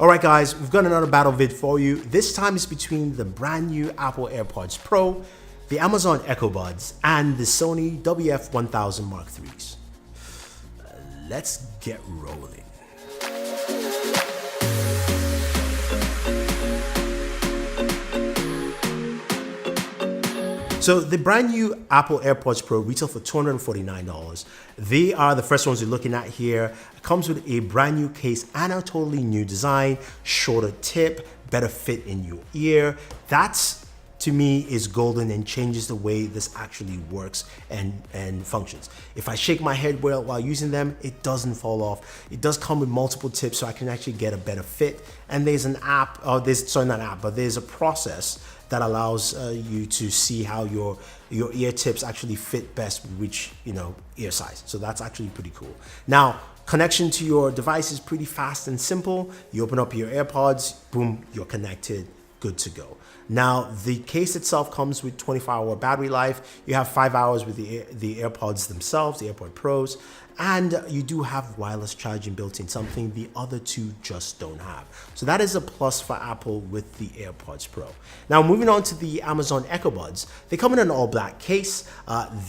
Alright guys, we've got another battle vid for you. This time it's between the brand new Apple AirPods Pro, the Amazon Echo Buds, and the Sony WF-1000 Mark IIIs. Let's get rolling. So the brand new Apple AirPods Pro retail for $249. They are the first ones you're looking at here. It comes with a brand new case and a totally new design, shorter tip, better fit in your ear. That's, to me, is golden and changes the way this actually works and functions. If I shake my head while using them, it doesn't fall off. It does come with multiple tips, so I can actually get a better fit. And there's an app, there's a process that allows you to see how your ear tips actually fit best with which ear size. So that's actually pretty cool. Now, connection to your device is pretty fast and simple. You open up your AirPods, boom, you're connected, good to go. Now, the case itself comes with 24-hour battery life. You have 5 hours with the AirPods themselves, the AirPod Pros, and you do have wireless charging built in, something the other two just don't have. So that is a plus for Apple with the AirPods Pro. Now, moving on to the Amazon Echo Buds. They come in an all-black case.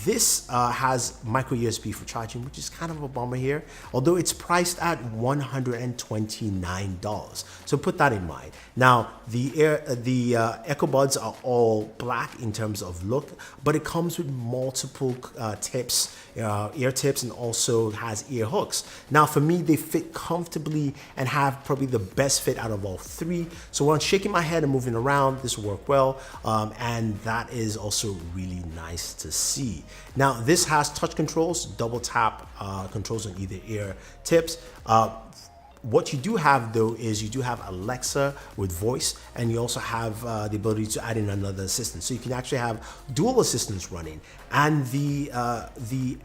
This has micro USB for charging, which is kind of a bummer here, although it's priced at $129. So put that in mind. Now, the Echo Buds are all black in terms of look, but it comes with multiple tips, ear tips, and also has ear hooks. Now, for me, they fit comfortably and have probably the best fit out of all three. So when I'm shaking my head and moving around, this will work well, and that is also really nice to see. Now, this has touch controls, double tap controls on either ear tips. What you do have though is you do have Alexa with voice, and you also have the ability to add in another assistant. So you can actually have dual assistants running, and the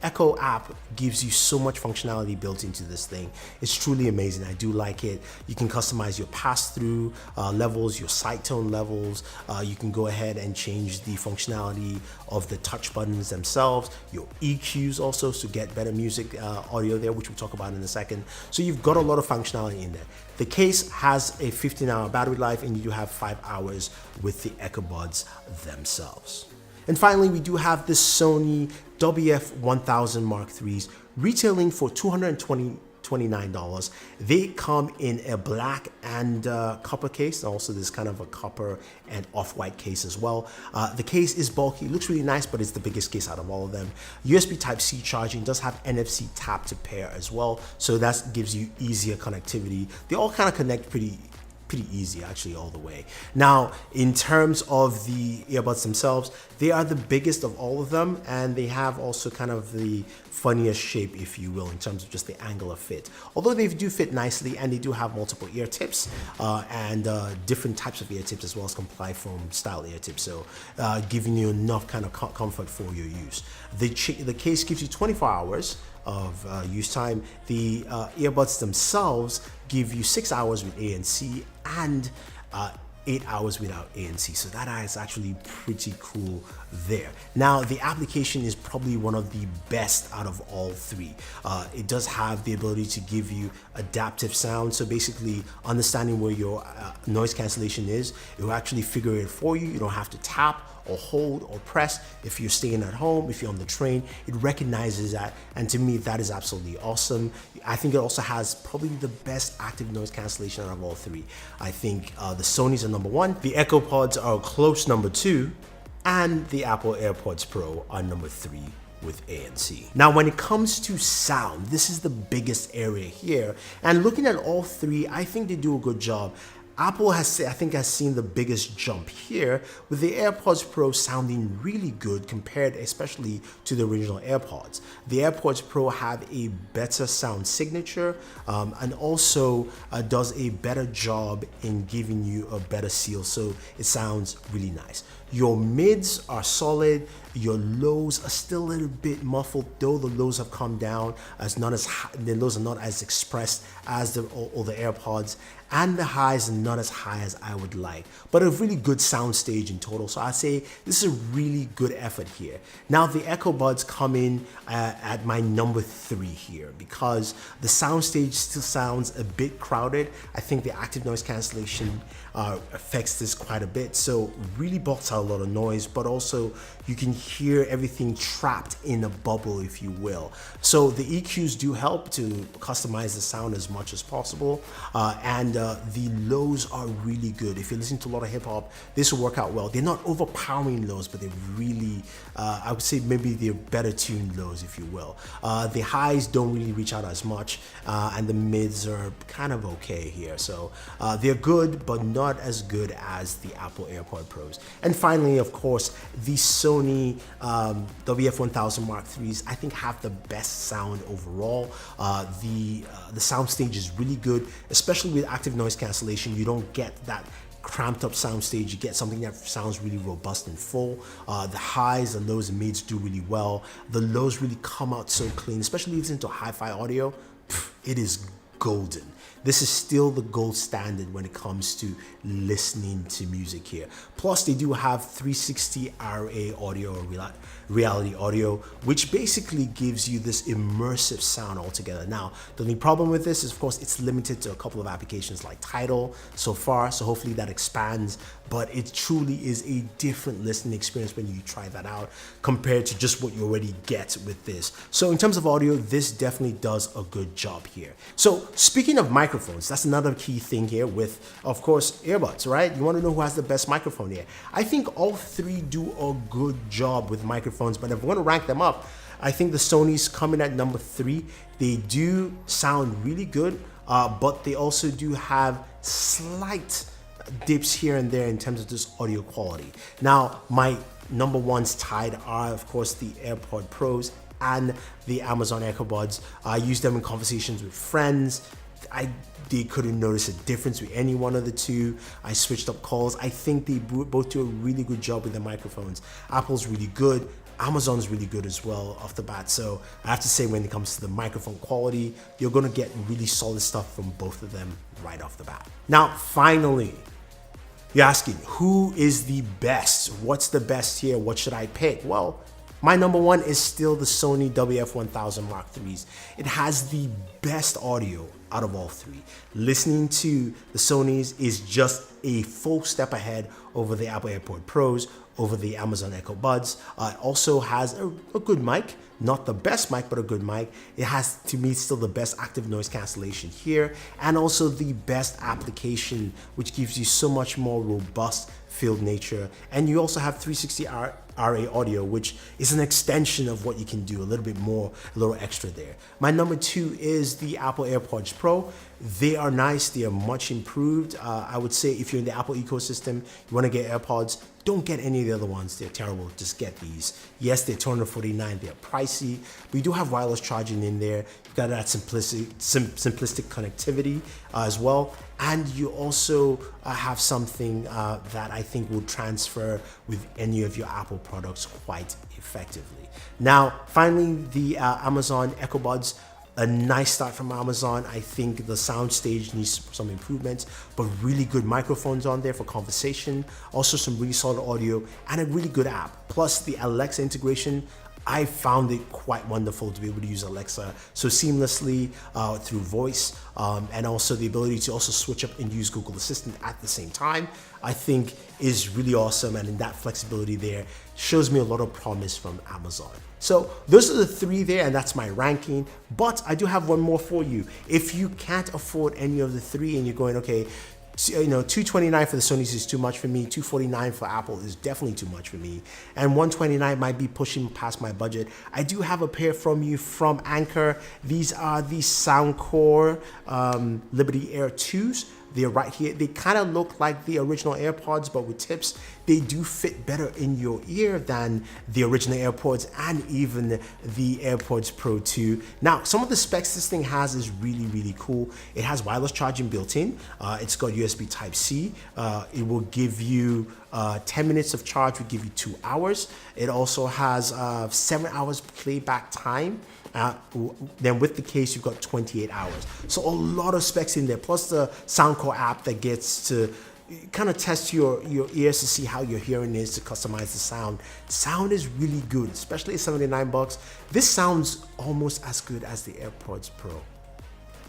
Echo app gives you so much functionality built into this thing. It's truly amazing. I do like it. You can customize your pass-through levels, your side tone levels. You can go ahead and change the functionality of the touch buttons themselves, your EQs also, to get better music audio there, which we'll talk about in a second. So you've got a lot of functionality in there. The case has a 15-hour battery life, and you do have 5 hours with the Echo Buds themselves. And finally, we do have the Sony WF-1000 Mark IIIs retailing for $229. They come in a black and copper case, and also there's kind of a copper and off-white case as well. The case is bulky, it looks really nice, but it's the biggest case out of all of them. USB Type-C charging, does have NFC tap to pair as well, so that gives you easier connectivity. They all kind of connect pretty easy actually all the way. Now, in terms of the earbuds themselves, they are the biggest of all of them, and they have also kind of the funniest shape, if you will, in terms of just the angular fit. Although they do fit nicely, and they do have multiple ear tips and different types of ear tips, as well as comply foam style ear tips, so giving you enough kind of comfort for your use. The case gives you 24 hours of use time. The earbuds themselves give you 6 hours with ANC and 8 hours without ANC, so that is actually pretty cool there. Now, the application is probably one of the best out of all three. It does have the ability to give you adaptive sound, so basically understanding where your noise cancellation is, it will actually figure it for you. You don't have to tap or hold or press. If you're staying at home, if you're on the train, it recognizes that, and to me that is absolutely awesome. I think it also has probably the best active noise cancellation out of all three. I think the Sony's are number one, the Echo Pods are a close number two, and the Apple AirPods Pro are number three with ANC. Now, when it comes to sound, this is the biggest area here, and looking at all three, I think they do a good job. Apple has seen the biggest jump here, with the AirPods Pro sounding really good compared especially to the original AirPods. The AirPods Pro have a better sound signature and also does a better job in giving you a better seal, so it sounds really nice. Your mids are solid, Your lows are still a little bit muffled, though the lows have come down, as not as high, the lows are not as expressed as all the AirPods, and the highs are not as high as I would like, but a really good sound stage in total. So I'd say this is a really good effort here. Now the Echo Buds come in at my number 3 here, because the sound stage still sounds a bit crowded. I think the active noise cancellation affects this quite a bit, so really blocks out a lot of noise, but also you can hear everything trapped in a bubble, if you will. So the EQs do help to customize the sound as much as possible, and the lows are really good. If you listen to a lot of hip hop, this will work out well. They're not overpowering lows, but they're really, I would say maybe they're better tuned lows, if you will. The highs don't really reach out as much, and the mids are kind of okay here. So they're good, but not as good as the Apple AirPod Pros. And finally, of course, the Sony WF-1000 Mark IIIs, I think, have the best sound overall. The sound stage is really good, especially with active noise cancellation. You don't get that cramped up sound stage. You get something that sounds really robust and full. The highs, the lows, and mids do really well. The lows really come out so clean, especially if it's into hi-fi audio. It is golden. This is still the gold standard when it comes to listening to music here. Plus, they do have 360 RA audio, or reality audio, which basically gives you this immersive sound altogether. Now, the only problem with this is, of course, it's limited to a couple of applications like Tidal so far, so hopefully that expands, but it truly is a different listening experience when you try that out compared to just what you already get with this. So in terms of audio, this definitely does a good job here. So speaking of microphones, that's another key thing here with, of course, earbuds, right? You want to know who has the best microphone here. I think all three do a good job with microphones, but if we're going to rank them up, I think the Sony's coming at number 3. They do sound really good, but they also do have slight dips here and there in terms of just audio quality. Now, my number ones tied are, of course, the AirPod Pros and the Amazon Echo Buds. I use them in conversations with friends. They couldn't notice a difference with any one of the two. I switched up calls. I think they both do a really good job with the microphones. Apple's really good. Amazon's really good as well off the bat. So I have to say, when it comes to the microphone quality, you're gonna get really solid stuff from both of them right off the bat. Now, finally, you're asking, who is the best? What's the best here? What should I pick? Well, my number one is still the Sony WF-1000 Mark IIIs. It has the best audio out of all three. Listening to the Sonys is just a full step ahead over the Apple AirPod Pros, over the Amazon Echo Buds. It also has a good mic, not the best mic, but a good mic. It has, to me, still the best active noise cancellation here, and also the best application, which gives you so much more robust field nature. And you also have 360 RA audio, which is an extension of what you can do, a little bit more, a little extra there. My number 2 is the Apple AirPods Pro. They are nice, they are much improved. I would say if you're in the Apple ecosystem, you want to get AirPods, don't get any of the other ones, they're terrible, just get these. Yes, they're $249, they're pricey, but you do have wireless charging in there. You've got that simplistic connectivity as well. And you also have something that I think will transfer with any of your Apple products quite effectively. Now, finally, the Amazon Echo Buds. A nice start from Amazon. I think the sound stage needs some improvements, but really good microphones on there for conversation. Also some really solid audio and a really good app. Plus the Alexa integration, I found it quite wonderful to be able to use Alexa so seamlessly through voice, and also the ability to also switch up and use Google Assistant at the same time, I think is really awesome. And in that flexibility there shows me a lot of promise from Amazon. So those are the 3 there, and that's my ranking. But I do have one more for you. If you can't afford any of the 3 and you're going, okay, you know, $229 for the Sonys is too much for me, $249 for Apple is definitely too much for me, and $129 might be pushing past my budget, I do have a pair from you from Anker. These are the Soundcore Liberty Air 2s. They're right here. They kind of look like the original AirPods, but with tips. They do fit better in your ear than the original AirPods and even the AirPods Pro 2. Now, some of the specs this thing has is really, really cool. It has wireless charging built in. It's got USB Type-C. It will give you 10 minutes of charge would give you 2 hours. It also has 7 hours playback time. Then with the case, you've got 28 hours. So a lot of specs in there, plus the Soundcore app that gets to kind of test your ears to see how your hearing is, to customize the sound. Sound is really good, especially at $79. This sounds almost as good as the AirPods Pro.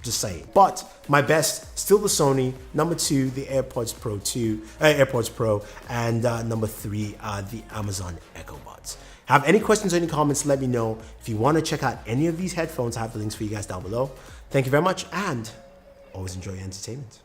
Just saying. But my best, still the Sony. Number 2, the AirPods Pro, and number 3, the Amazon Echo Buds. Have any questions or any comments, let me know. If you want to check out any of these headphones, I have the links for you guys down below. Thank you very much, and always enjoy your entertainment.